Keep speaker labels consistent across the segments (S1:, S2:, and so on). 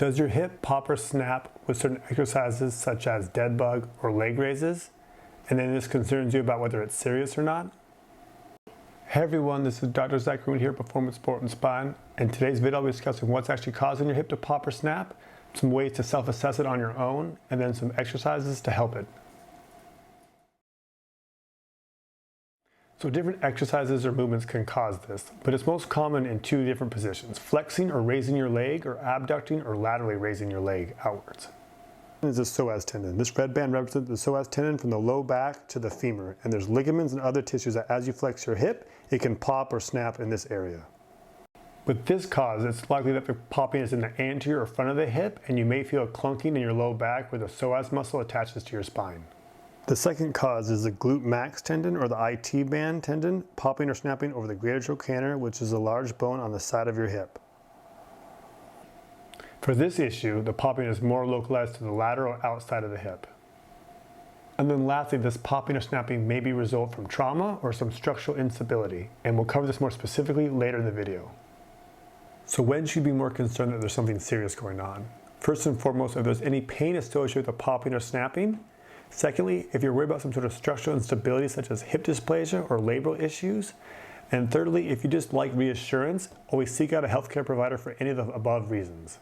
S1: Does your hip pop or snap with certain exercises such as dead bug or leg raises? And then this concerns you about whether it's serious or not? Hey everyone, this is Dr. Zach Green here at Performance Sport and Spine. In today's video I'll be discussing what's actually causing your hip to pop or snap, some ways to self-assess it on your own, and then some exercises to help it. So different exercises or movements can cause this, but it's most common in two different positions: flexing or raising your leg, or abducting or laterally raising your leg outwards. This is the psoas tendon. This red band represents the psoas tendon from the low back to the femur, and there's ligaments and other tissues that as you flex your hip, it can pop or snap in this area. With this cause, it's likely that the popping is in the anterior or front of the hip, and you may feel a clunking in your low back where the psoas muscle attaches to your spine. The second cause is the glute max tendon, or the IT band tendon, popping or snapping over the greater trochanter, which is a large bone on the side of your hip. For this issue, the popping is more localized to the lateral outside of the hip. And then lastly, this popping or snapping may be a result from trauma or some structural instability, and we'll cover this more specifically later in the video. So when should you be more concerned that there's something serious going on? First and foremost, if there's any pain associated with the popping or snapping. Secondly, if you're worried about some sort of structural instability such as hip dysplasia or labral issues. And thirdly, if you just like reassurance, always seek out a healthcare provider for any of the above reasons.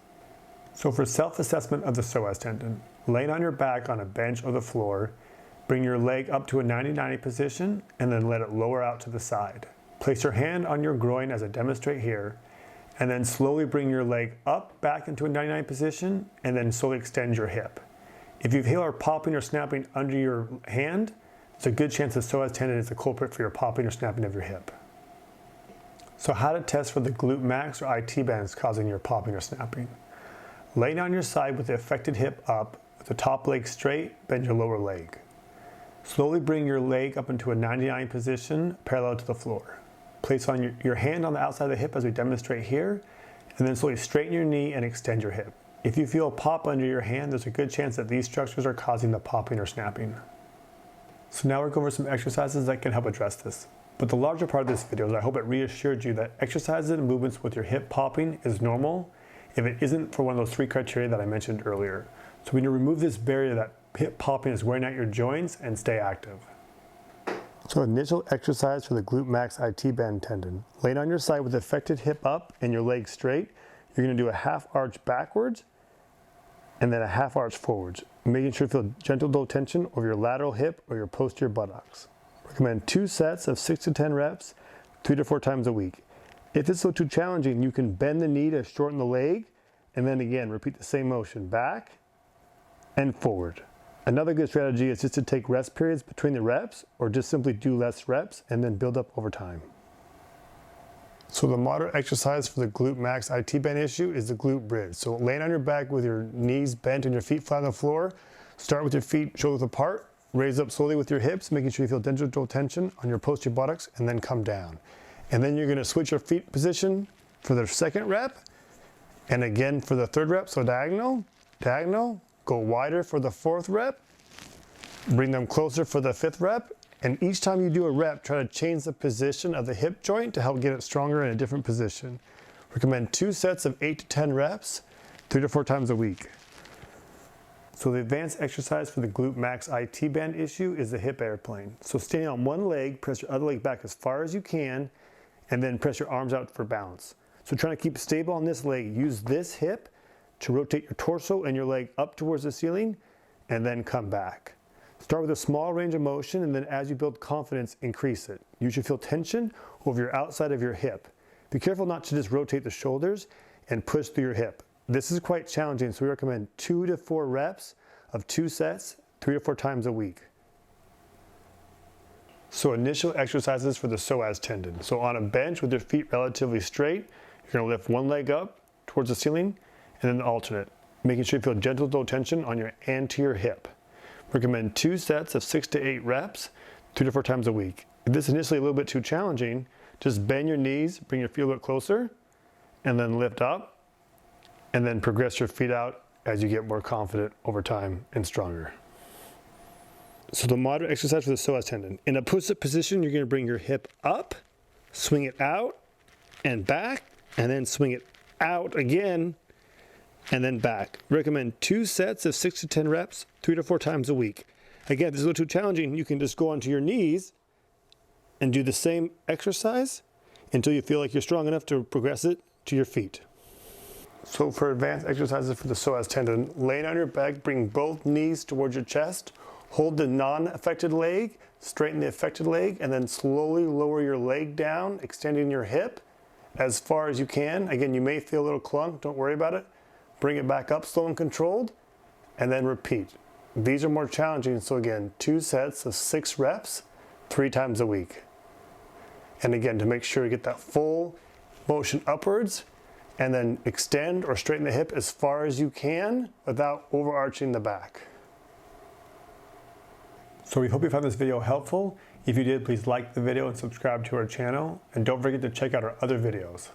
S1: So for self-assessment of the psoas tendon, laying on your back on a bench or the floor, bring your leg up to a 90-90 position and then let it lower out to the side. Place your hand on your groin as I demonstrate here, and then slowly bring your leg up back into a 90-90 position and then slowly extend your hip. If you feel popping or snapping under your hand, there's a good chance the psoas tendon is the culprit for your popping or snapping of your hip. So how to test for the glute max or IT bands causing your popping or snapping? Lay on your side with the affected hip up, with the top leg straight, bend your lower leg. Slowly bring your leg up into a 99 position parallel to the floor. Place on your hand on the outside of the hip as we demonstrate here, and then slowly straighten your knee and extend your hip. If you feel a pop under your hand, there's a good chance that these structures are causing the popping or snapping. So now we're going over some exercises that can help address this. But the larger part of this video is I hope it reassured you that exercises and movements with your hip popping is normal if it isn't for one of those three criteria that I mentioned earlier. So we need to remove this barrier that hip popping is wearing out your joints and stay active. So initial exercise for the glute max IT band tendon. Lay on your side with the affected hip up and your leg straight. You're going to do a half arch backwards and then a half arch forwards, making sure you feel gentle dull tension over your lateral hip or your posterior buttocks. Recommend 2 sets of 6 to 10 reps, 3 to 4 times a week. If it's still too challenging, you can bend the knee to shorten the leg, and then again repeat the same motion back and forward. Another good strategy is just to take rest periods between the reps, or just simply do less reps and then build up over time. So the moderate exercise for the glute max IT band issue is the glute bridge. So laying on your back with your knees bent and your feet flat on the floor. Start with your feet shoulders apart. Raise up slowly with your hips, making sure you feel gentle tension on your posterior buttocks, and then come down. And then you're going to switch your feet position for the second rep, and again for the third rep. So diagonal, diagonal, go wider for the fourth rep, bring them closer for the fifth rep. And each time you do a rep, try to change the position of the hip joint to help get it stronger in a different position. Recommend 2 sets of 8 to 10 reps, 3 to 4 times a week. So the advanced exercise for the glute max IT band issue is the hip airplane. So standing on one leg, press your other leg back as far as you can, and then press your arms out for balance. So trying to keep stable on this leg, use this hip to rotate your torso and your leg up towards the ceiling, and then come back. Start with a small range of motion, and then as you build confidence, increase it. You should feel tension over your outside of your hip. Be careful not to just rotate the shoulders and push through your hip. This is quite challenging, so we recommend 2 to 4 reps of 2 sets, 3 to 4 times a week. So initial exercises for the psoas tendon. So on a bench with your feet relatively straight, you're going to lift one leg up towards the ceiling and then alternate, making sure you feel gentle dull tension on your anterior hip. Recommend 2 sets of 6 to 8 reps, 3 to 4 times a week. If this is initially a little bit too challenging, just bend your knees, bring your feet a little bit closer, and then lift up, and then progress your feet out as you get more confident over time and stronger. So the moderate exercise for the psoas tendon. In a push-up position, you're going to bring your hip up, swing it out and back, and then swing it out again and then back. Recommend 2 sets of 6 to 10 reps, 3 to 4 times a week. Again, if this is a little too challenging, you can just go onto your knees and do the same exercise until you feel like you're strong enough to progress it to your feet. So for advanced exercises for the psoas tendon, laying on your back, bring both knees towards your chest, hold the non-affected leg, straighten the affected leg, and then slowly lower your leg down, extending your hip as far as you can. Again, you may feel a little clunk, don't worry about it. Bring it back up slow and controlled, and then repeat. These are more challenging, so again, 2 sets of 6 reps, 3 times a week. And again, to make sure you get that full motion upwards, and then extend or straighten the hip as far as you can without overarching the back. So we hope you found this video helpful. If you did, please like the video and subscribe to our channel. And don't forget to check out our other videos.